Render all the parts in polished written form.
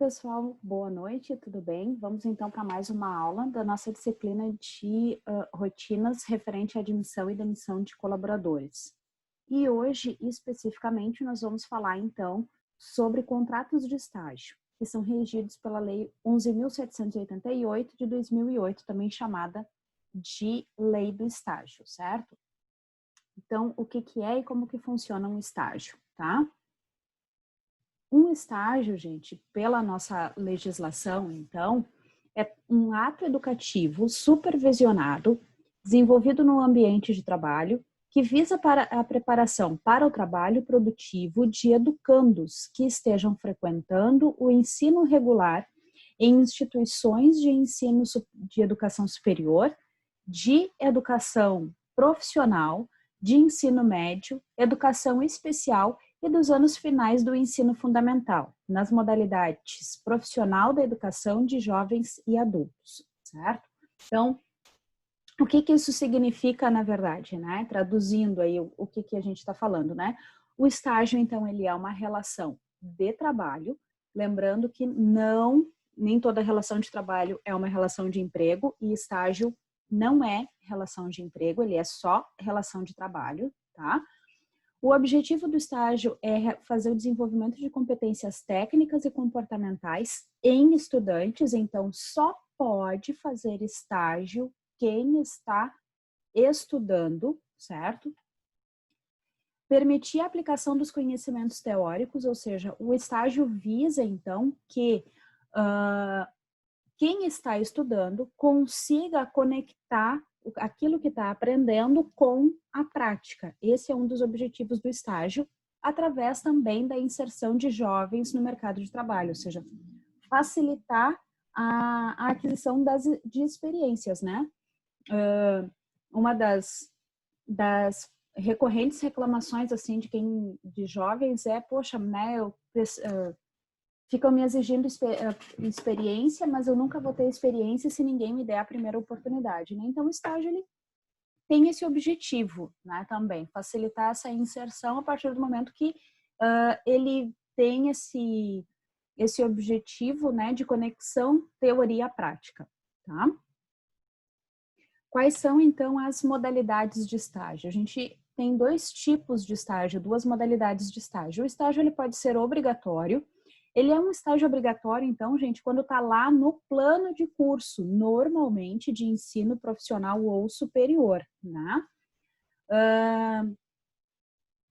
Pessoal, boa noite, tudo bem? Vamos então para mais uma aula da nossa disciplina de rotinas referente à admissão e demissão de colaboradores. E hoje, especificamente, nós vamos falar então sobre contratos de estágio, que são regidos pela Lei 11.788 de 2008, também chamada de Lei do Estágio, certo? Então, o que é e como que funciona um estágio, tá? Um estágio, gente, pela nossa legislação, então, é um ato educativo supervisionado, desenvolvido no ambiente de trabalho, que visa para a preparação para o trabalho produtivo de educandos que estejam frequentando o ensino regular em instituições de ensino de educação superior, de educação profissional, de ensino médio, educação especial e dos anos finais do ensino fundamental, nas modalidades profissional da educação de jovens e adultos, certo? Então, o que isso significa, na verdade, né? Traduzindo aí o que a gente está falando, né? O estágio, então, ele é uma relação de trabalho, lembrando que nem toda relação de trabalho é uma relação de emprego, e estágio não é relação de emprego, ele é só relação de trabalho, tá? O objetivo do estágio é fazer o desenvolvimento de competências técnicas e comportamentais em estudantes, então só pode fazer estágio quem está estudando, certo? Permitir a aplicação dos conhecimentos teóricos, ou seja, o estágio visa, então, que quem está estudando consiga conectar aquilo que está aprendendo com a prática. Esse é um dos objetivos do estágio, através também da inserção de jovens no mercado de trabalho, ou seja, facilitar a aquisição de experiências, né? Uma das recorrentes reclamações assim de jovens é, poxa, né, ficam me exigindo experiência, mas eu nunca vou ter experiência se ninguém me der a primeira oportunidade, né? Então, o estágio, ele tem esse objetivo, né, também, facilitar essa inserção a partir do momento que ele tem esse objetivo, né, de conexão teoria-prática, tá? Quais são, então, as modalidades de estágio? A gente tem dois tipos de estágio, duas modalidades de estágio. O estágio, ele pode ser obrigatório. Ele é um estágio obrigatório, então, gente, quando está lá no plano de curso, normalmente de ensino profissional ou superior, né?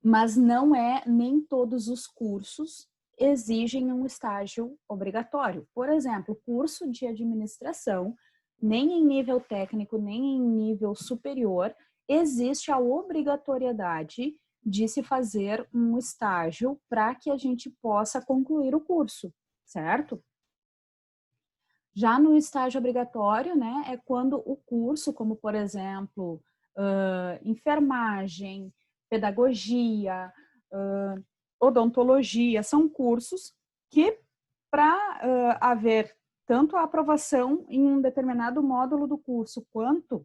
Mas não é, nem todos os cursos exigem um estágio obrigatório. Por exemplo, curso de administração, nem em nível técnico, nem em nível superior, existe a obrigatoriedade de se fazer um estágio para que a gente possa concluir o curso, certo? Já no estágio obrigatório, né, é quando o curso, como por exemplo, enfermagem, pedagogia, odontologia, são cursos que, para haver tanto a aprovação em um determinado módulo do curso, quanto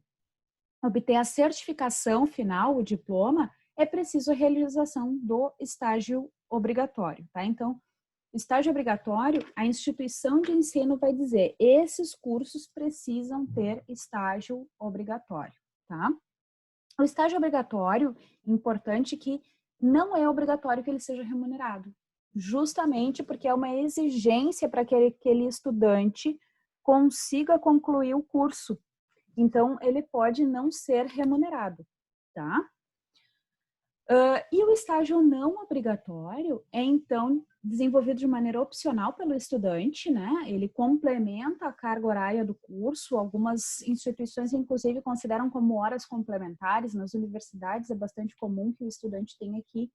obter a certificação final, o diploma, é preciso a realização do estágio obrigatório, tá? Então, estágio obrigatório, a instituição de ensino vai dizer, esses cursos precisam ter estágio obrigatório, tá? O estágio obrigatório, importante que não é obrigatório que ele seja remunerado, justamente porque é uma exigência para que aquele estudante consiga concluir o curso. Então, ele pode não ser remunerado, tá? E o estágio não obrigatório é, então, desenvolvido de maneira opcional pelo estudante, né? Ele complementa a carga horária do curso. Algumas instituições, inclusive, consideram como horas complementares. Nas universidades é bastante comum que o estudante tenha que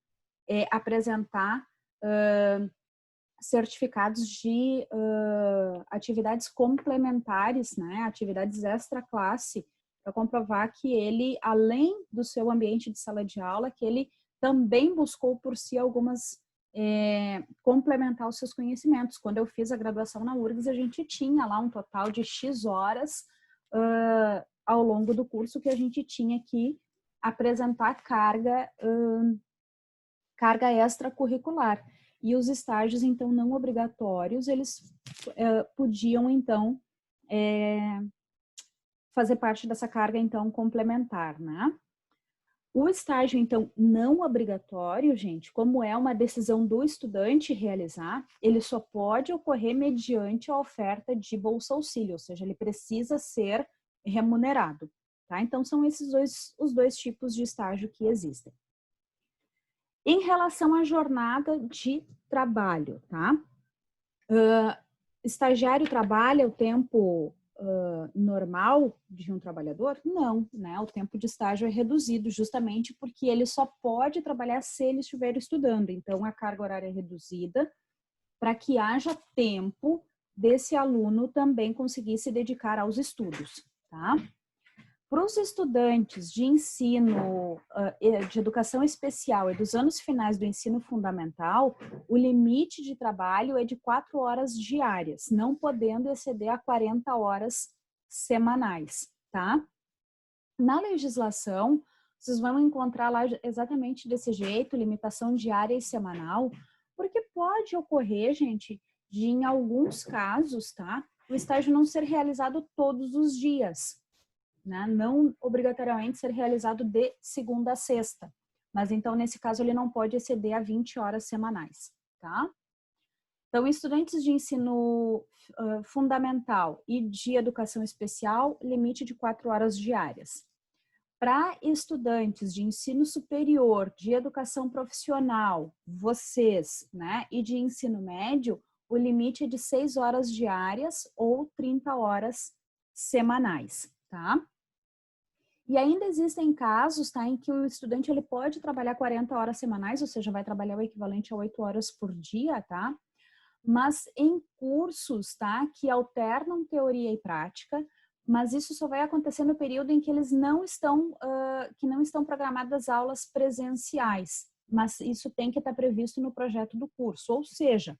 apresentar certificados de atividades complementares, né? Atividades extra-classe, para comprovar que ele, além do seu ambiente de sala de aula, que ele também buscou por si complementar os seus conhecimentos. Quando eu fiz a graduação na URGS, a gente tinha lá um total de X horas ao longo do curso que a gente tinha que apresentar carga extracurricular. e os estágios, então, não obrigatórios, eles podiam, então, fazer parte dessa carga, então, complementar, né? O estágio, então, não obrigatório, gente, como é uma decisão do estudante realizar, ele só pode ocorrer mediante a oferta de bolsa auxílio, ou seja, ele precisa ser remunerado, tá? Então, são esses os dois tipos de estágio que existem. Em relação à jornada de trabalho, tá? Estagiário trabalha o tempo normal de um trabalhador? Não, né? O tempo de estágio é reduzido justamente porque ele só pode trabalhar se ele estiver estudando. Então, a carga horária é reduzida para que haja tempo desse aluno também conseguir se dedicar aos estudos, tá? Para os estudantes de ensino, de educação especial e dos anos finais do ensino fundamental, o limite de trabalho é de 4 horas diárias, não podendo exceder a 40 horas semanais, tá? Na legislação, vocês vão encontrar lá exatamente desse jeito, limitação diária e semanal, porque pode ocorrer, gente, de em alguns casos, tá? O estágio não ser realizado todos os dias, né? Não obrigatoriamente ser realizado de segunda a sexta, mas então nesse caso ele não pode exceder a 20 horas semanais, tá? Então, estudantes de ensino fundamental e de educação especial, limite de 4 horas diárias. Para estudantes de ensino superior, de educação profissional, vocês, né, e de ensino médio, o limite é de 6 horas diárias ou 30 horas semanais, tá? E ainda existem casos, tá, em que o estudante ele pode trabalhar 40 horas semanais, ou seja, vai trabalhar o equivalente a 8 horas por dia, tá? Mas em cursos, tá, que alternam teoria e prática, mas isso só vai acontecer no período em que eles não estão, que não estão programadas aulas presenciais, mas isso tem que estar previsto no projeto do curso, ou seja,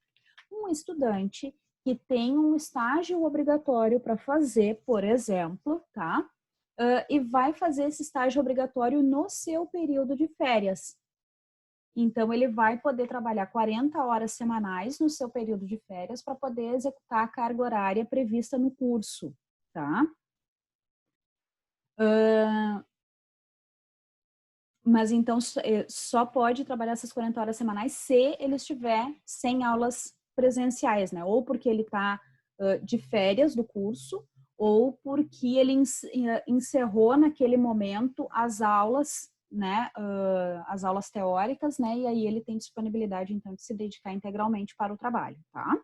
um estudante que tem um estágio obrigatório para fazer, por exemplo, tá? E vai fazer esse estágio obrigatório no seu período de férias. Então, ele vai poder trabalhar 40 horas semanais no seu período de férias para poder executar a carga horária prevista no curso, tá? Mas então, só pode trabalhar essas 40 horas semanais se ele estiver sem aulas presenciais, né? Ou porque ele está de férias do curso, ou porque ele encerrou naquele momento as aulas, né? As aulas teóricas, né? E aí ele tem disponibilidade, então, de se dedicar integralmente para o trabalho, tá?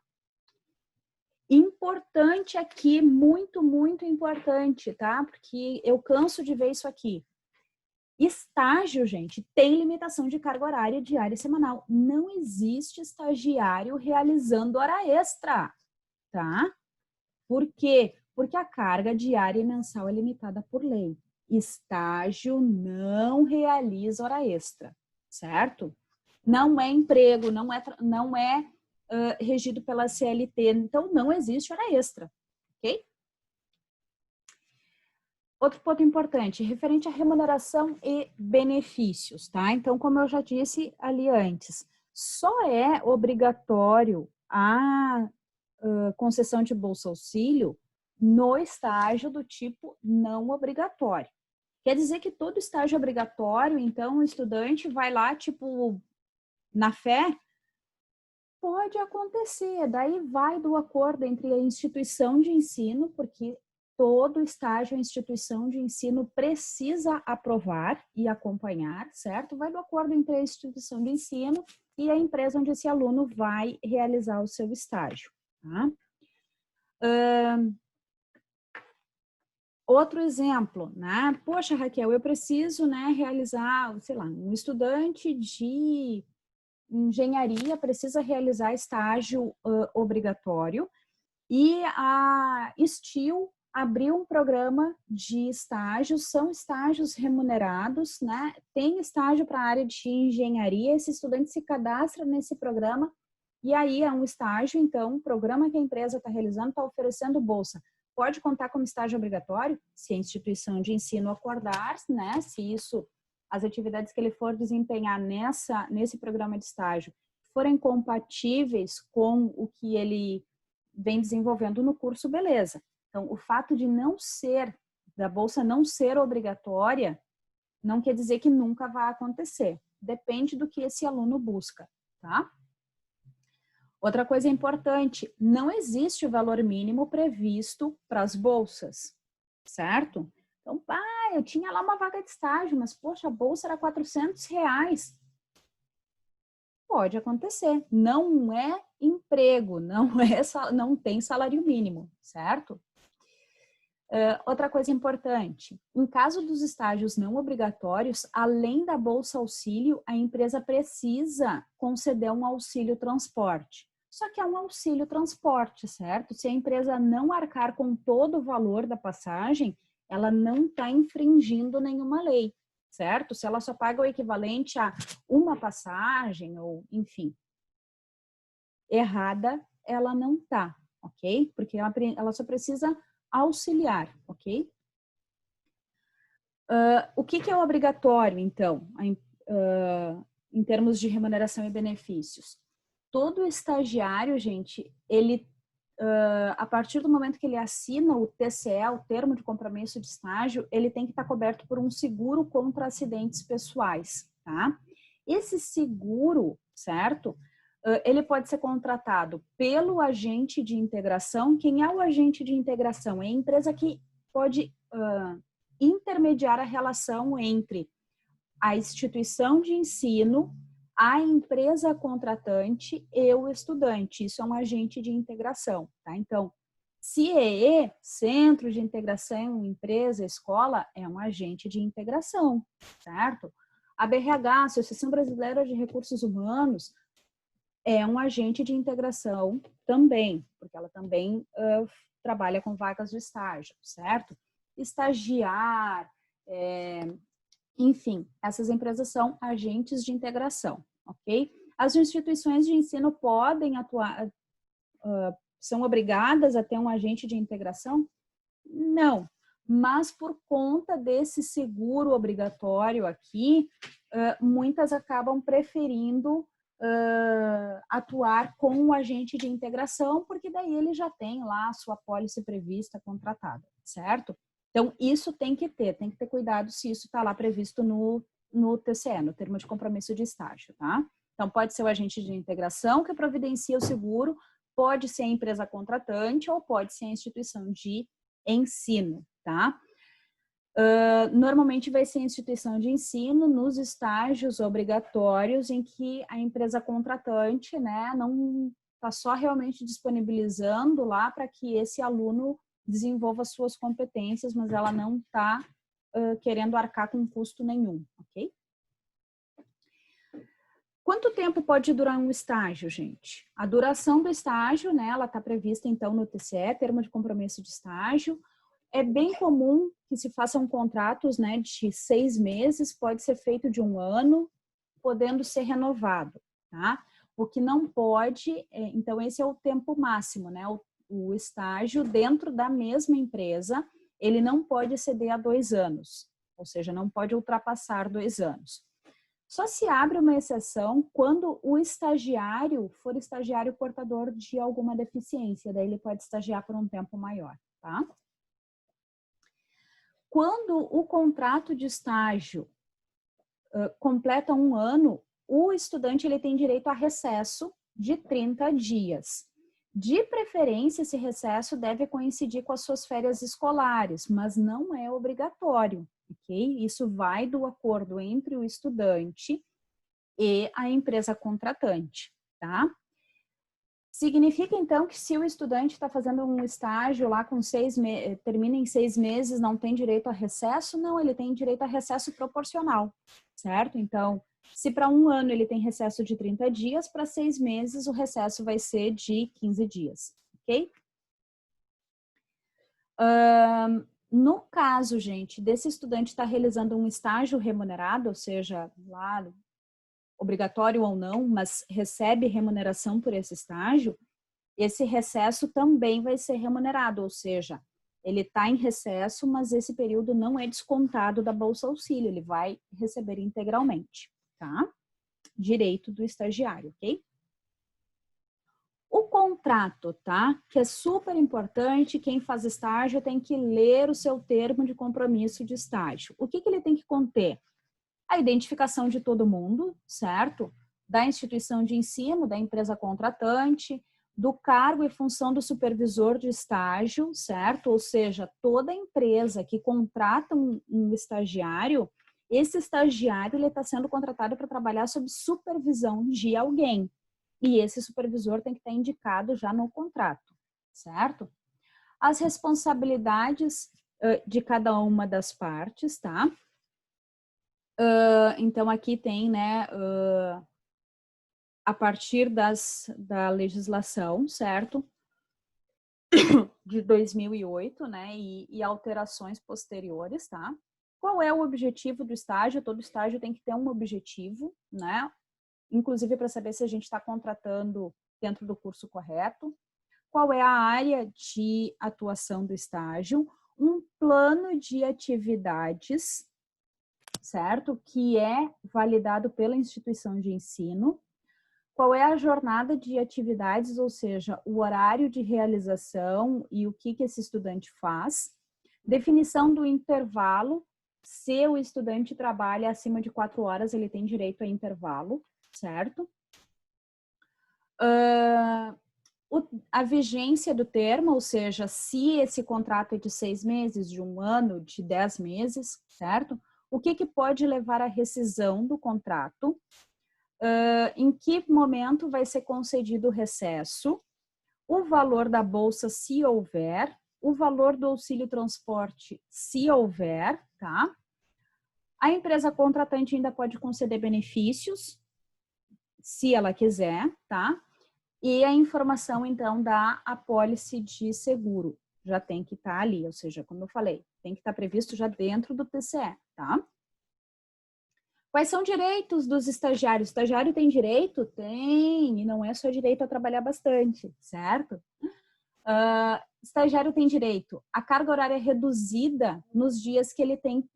Importante aqui, muito, muito importante, tá? Porque eu canso de ver isso aqui. Estágio, gente, tem limitação de carga horária diária e semanal. Não existe estagiário realizando hora extra, tá? Por quê? Porque a carga diária e mensal é limitada por lei. Estágio não realiza hora extra, certo? Não é emprego, não é regido pela CLT, então não existe hora extra, ok? Outro ponto importante, referente à remuneração e benefícios, tá? Então, como eu já disse ali antes, só é obrigatório a concessão de bolsa auxílio no estágio do tipo não obrigatório. Quer dizer que todo estágio é obrigatório, então o estudante vai lá, tipo, na fé? Pode acontecer, daí vai do acordo entre a instituição de ensino, porque todo estágio a instituição de ensino precisa aprovar e acompanhar, certo? Vai do acordo entre a instituição de ensino e a empresa onde esse aluno vai realizar o seu estágio, tá? Outro exemplo, né? Poxa, Raquel, eu preciso, né, realizar, sei lá, um estudante de engenharia precisa realizar estágio obrigatório e a Steel abriu um programa de estágios, são estágios remunerados, né? Tem estágio para a área de engenharia, esse estudante se cadastra nesse programa e aí é um estágio, então, o programa que a empresa está realizando está oferecendo bolsa. Pode contar como estágio obrigatório, se a instituição de ensino acordar, né? Se isso, as atividades que ele for desempenhar nesse programa de estágio forem compatíveis com o que ele vem desenvolvendo no curso, beleza. Então, o fato de da bolsa não ser obrigatória, não quer dizer que nunca vai acontecer. Depende do que esse aluno busca, tá? Outra coisa importante, não existe o valor mínimo previsto para as bolsas, certo? Então, eu tinha lá uma vaga de estágio, mas, poxa, a bolsa era R$400. Pode acontecer. Não é emprego, não tem salário mínimo, certo? Outra coisa importante, em caso dos estágios não obrigatórios, além da bolsa auxílio, a empresa precisa conceder um auxílio transporte. Só que é um auxílio transporte, certo? Se a empresa não arcar com todo o valor da passagem, ela não está infringindo nenhuma lei, certo? Se ela só paga o equivalente a uma passagem, ou enfim, errada, ela não está, ok? Porque ela só precisa auxiliar, ok? O que é obrigatório, então, em termos de remuneração e benefícios? Todo estagiário, gente, ele, a partir do momento que ele assina o TCE, o termo de compromisso de estágio, ele tem que estar coberto por um seguro contra acidentes pessoais, tá? Esse seguro, certo? Ele pode ser contratado pelo agente de integração. Quem é o agente de integração? É a empresa que pode intermediar a relação entre a instituição de ensino, a empresa contratante e o estudante. Isso é um agente de integração, tá? Então, CIEE, Centro de Integração, Empresa, Escola, é um agente de integração, certo? A BRH, Associação Brasileira de Recursos Humanos, é um agente de integração também, porque ela também trabalha com vagas de estágio, certo? Estagiar, enfim, essas empresas são agentes de integração, ok? As instituições de ensino podem atuar, são obrigadas a ter um agente de integração? Não, mas por conta desse seguro obrigatório aqui, muitas acabam preferindo atuar com o agente de integração, porque daí ele já tem lá a sua pólice prevista, contratada, certo? Então, isso tem que ter cuidado se isso está lá previsto no TCE, no termo de compromisso de estágio, tá? Então, pode ser o agente de integração que providencia o seguro, pode ser a empresa contratante ou pode ser a instituição de ensino, tá? Normalmente vai ser a instituição de ensino nos estágios obrigatórios em que a empresa contratante, né, não está só realmente disponibilizando lá para que esse aluno desenvolva suas competências, mas ela não está querendo arcar com custo nenhum, ok? Quanto tempo pode durar um estágio, gente? A duração do estágio, né, ela está prevista então no TCE, termo de compromisso de estágio. É bem comum que se façam contratos, né, de 6 meses, pode ser feito de 1 ano, podendo ser renovado, tá? O que não pode, então esse é o tempo máximo, né? O estágio dentro da mesma empresa, ele não pode exceder a 2 anos, ou seja, não pode ultrapassar 2 anos. Só se abre uma exceção quando o estagiário for estagiário portador de alguma deficiência, daí ele pode estagiar por um tempo maior, tá? Quando o contrato de estágio completa 1 ano, o estudante ele tem direito a recesso de 30 dias. De preferência, esse recesso deve coincidir com as suas férias escolares, mas não é obrigatório, ok? Isso vai do acordo entre o estudante e a empresa contratante, tá? Significa, então, que se o estudante está fazendo um estágio lá com 6 meses, termina em 6 meses, não tem direito a recesso? Não, ele tem direito a recesso proporcional, certo? Então, se para 1 ano ele tem recesso de 30 dias, para 6 meses o recesso vai ser de 15 dias, ok? No caso, gente, desse estudante estar realizando um estágio remunerado, ou seja, lá obrigatório ou não, mas recebe remuneração por esse estágio, esse recesso também vai ser remunerado, ou seja, ele está em recesso, mas esse período não é descontado da Bolsa Auxílio, ele vai receber integralmente, tá? Direito do estagiário, ok? contrato, tá? Que é super importante, quem faz estágio tem que ler o seu termo de compromisso de estágio. O que ele tem que conter? A identificação de todo mundo, certo? Da instituição de ensino, da empresa contratante, do cargo e função do supervisor de estágio, certo? Ou seja, toda empresa que contrata um estagiário, esse estagiário ele está sendo contratado para trabalhar sob supervisão de alguém. E esse supervisor tem que estar indicado já no contrato, certo? As responsabilidades de cada uma das partes, tá? Então, aqui tem, né, a partir da legislação, certo? De 2008, né, e alterações posteriores, tá? Qual é o objetivo do estágio? Todo estágio tem que ter um objetivo, né? Inclusive para saber se a gente está contratando dentro do curso correto. Qual é a área de atuação do estágio? Um plano de atividades, certo? Que é validado pela instituição de ensino. Qual é a jornada de atividades, ou seja, o horário de realização e o que esse estudante faz. Definição do intervalo. Se o estudante trabalha acima de 4 horas, ele tem direito a intervalo, certo? A vigência do termo, ou seja, se esse contrato é de 6 meses, de 1 ano, de 10 meses, certo? O que pode levar à rescisão do contrato? Em que momento vai ser concedido o recesso? O valor da bolsa, se houver. O valor do auxílio transporte, se houver, tá? A empresa contratante ainda pode conceder benefícios, se ela quiser, tá? E a informação, então, da apólice de seguro já tem que estar ali, ou seja, como eu falei, tem que estar previsto já dentro do TCE, tá? Quais são direitos dos estagiários? O estagiário tem direito? Tem, e não é só direito a trabalhar bastante, certo? Estagiário tem direito à carga horária reduzida nos dias que ele tem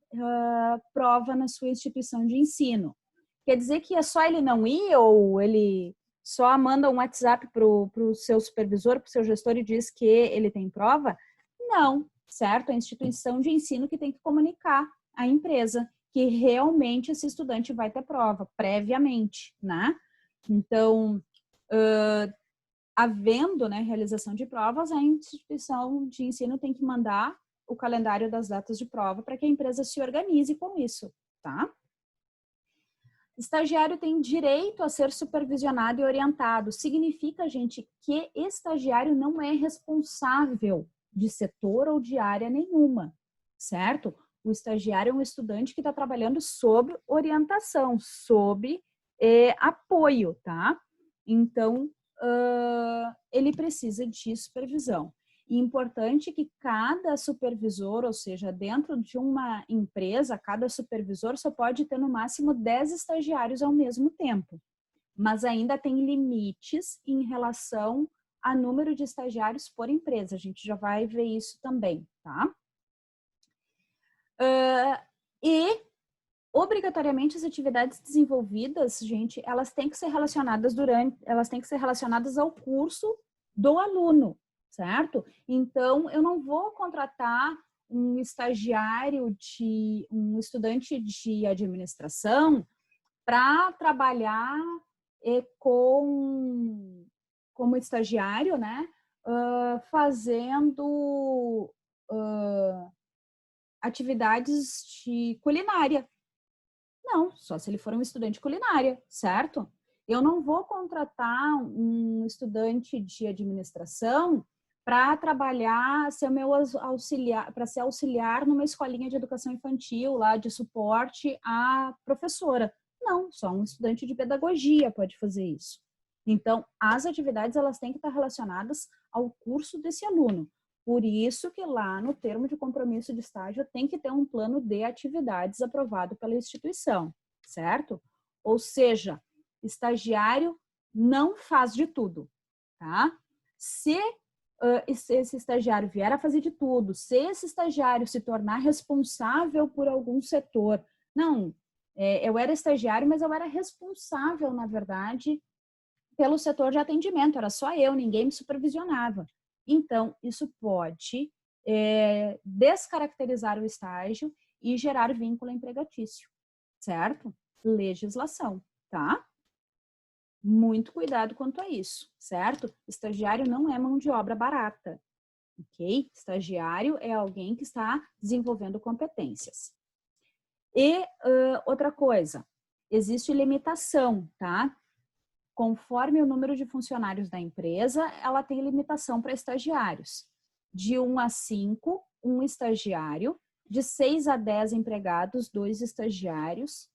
prova na sua instituição de ensino. Quer dizer que é só ele não ir ou ele só manda um WhatsApp para o seu supervisor, para o seu gestor e diz que ele tem prova? Não, certo? É a instituição de ensino que tem que comunicar à empresa que realmente esse estudante vai ter prova, previamente, né? Então, havendo, né, realização de provas, a instituição de ensino tem que mandar o calendário das datas de prova para que a empresa se organize com isso, tá? Estagiário tem direito a ser supervisionado e orientado. Significa, gente, que estagiário não é responsável de setor ou de área nenhuma, certo? O estagiário é um estudante que está trabalhando sob orientação, sob apoio, tá? Então, ele precisa de supervisão. E importante que cada supervisor, ou seja, dentro de uma empresa, cada supervisor só pode ter no máximo 10 estagiários ao mesmo tempo. Mas ainda tem limites em relação a número de estagiários por empresa. A gente já vai ver isso também, tá? E obrigatoriamente as atividades desenvolvidas, gente, elas têm que ser relacionadas ao curso do aluno, certo? Então, eu não vou contratar um estudante de administração para trabalhar como estagiário, né? Fazendo atividades de culinária. Não, só se ele for um estudante de culinária, certo? Eu não vou contratar um estudante de administração para trabalhar, ser meu auxiliar, para ser auxiliar numa escolinha de educação infantil, lá de suporte à professora. Não, só um estudante de pedagogia pode fazer isso. Então, as atividades elas têm que estar relacionadas ao curso desse aluno. Por isso que lá no termo de compromisso de estágio tem que ter um plano de atividades aprovado pela instituição, certo? Ou seja, estagiário não faz de tudo, tá? Se esse estagiário vier a fazer de tudo, se esse estagiário se tornar responsável por algum setor, não, eu era estagiário, mas eu era responsável, na verdade, pelo setor de atendimento, era só eu, ninguém me supervisionava. Então, isso pode descaracterizar o estágio e gerar vínculo empregatício, certo? Legislação, tá? Muito cuidado quanto a isso, certo? Estagiário não é mão de obra barata, ok? Estagiário é alguém que está desenvolvendo competências. E outra coisa, existe limitação, tá? Conforme o número de funcionários da empresa, ela tem limitação para estagiários. De 1 a 5, um estagiário. De 6 a 10 empregados, 2 estagiários.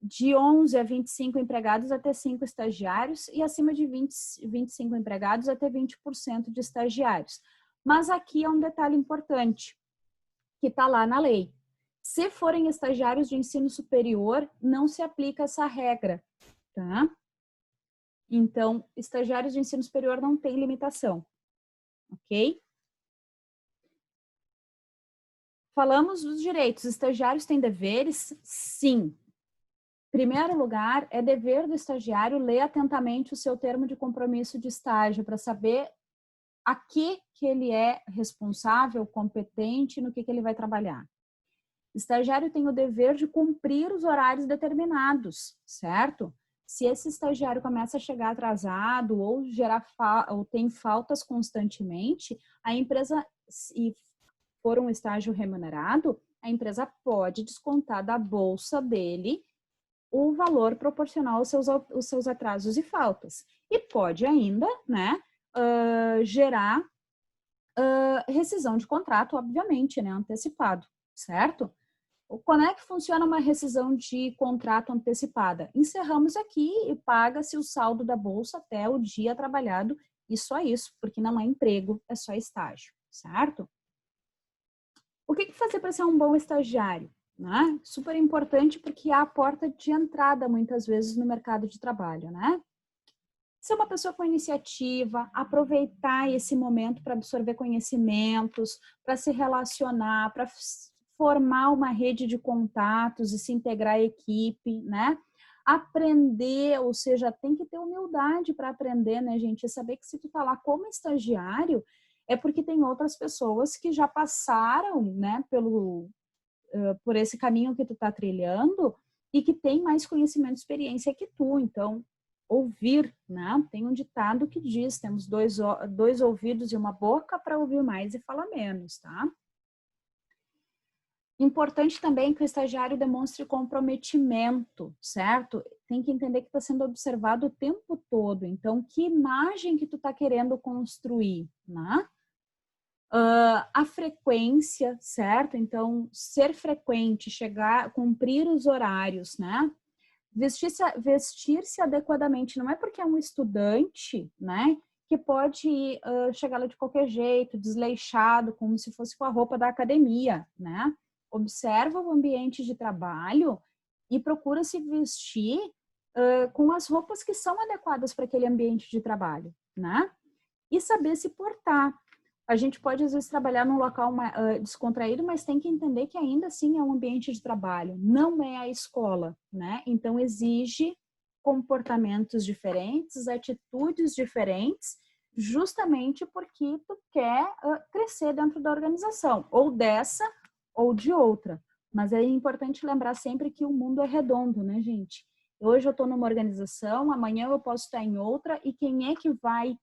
De 11 a 25 empregados, até 5 estagiários. E acima de 25 empregados, até 20% de estagiários. Mas aqui é um detalhe importante, que está lá na lei. Se forem estagiários de ensino superior, não se aplica essa regra. Tá? Então, estagiários de ensino superior não tem limitação, ok? Falamos dos direitos. Estagiários têm deveres? Sim. Primeiro lugar, é dever do estagiário ler atentamente o seu termo de compromisso de estágio para saber a que ele é responsável, competente, no que ele vai trabalhar. Estagiário tem o dever de cumprir os horários determinados, certo? Se esse estagiário começa a chegar atrasado ou ou tem faltas constantemente, a empresa, se for um estágio remunerado, a empresa pode descontar da bolsa dele o valor proporcional aos seus atrasos e faltas. E pode ainda, né, gerar rescisão de contrato, obviamente, né, antecipado, certo? Como é que funciona uma rescisão de contrato antecipada? Encerramos aqui e paga-se o saldo da bolsa até o dia trabalhado e só isso, porque não é emprego, é só estágio, certo? O que fazer para ser um bom estagiário? Né? Super importante porque é a porta de entrada, muitas vezes, no mercado de trabalho, né? Ser uma pessoa com iniciativa, aproveitar esse momento para absorver conhecimentos, para se relacionar, para formar uma rede de contatos e se integrar à equipe, né? Aprender, ou seja, tem que ter humildade para aprender, né, gente? E saber que se tu tá lá como estagiário, é porque tem outras pessoas que já passaram, né, por esse caminho que tu tá trilhando e que tem mais conhecimento e experiência que tu. Então, ouvir, né? Tem um ditado que diz, temos dois ouvidos e uma boca para ouvir mais e falar menos, tá? Importante também que o estagiário demonstre comprometimento, certo? Tem que entender que está sendo observado o tempo todo. Então, que imagem que tu está querendo construir, né? A frequência, certo? Então, ser frequente, chegar, cumprir os horários, né? Vestir-se adequadamente. Não é porque é um estudante, né? Que pode chegar lá de qualquer jeito, desleixado, como se fosse com a roupa da academia, né? Observa o ambiente de trabalho e procura se vestir com as roupas que são adequadas para aquele ambiente de trabalho, né? E saber se portar. A gente pode, às vezes, trabalhar num local descontraído, mas tem que entender que ainda assim é um ambiente de trabalho, não é a escola, né? Então, exige comportamentos diferentes, atitudes diferentes, justamente porque tu quer crescer dentro da organização, ou dessa ou de outra. Mas é importante lembrar sempre que o mundo é redondo, né, gente? Hoje eu estou numa organização, amanhã eu posso estar em outra, e quem é que vai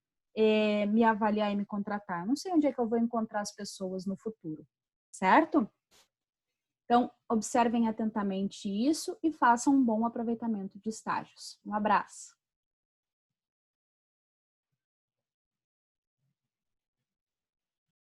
me avaliar e me contratar? Eu não sei onde é que eu vou encontrar as pessoas no futuro, certo? Então, observem atentamente isso e façam um bom aproveitamento de estágios. Um abraço!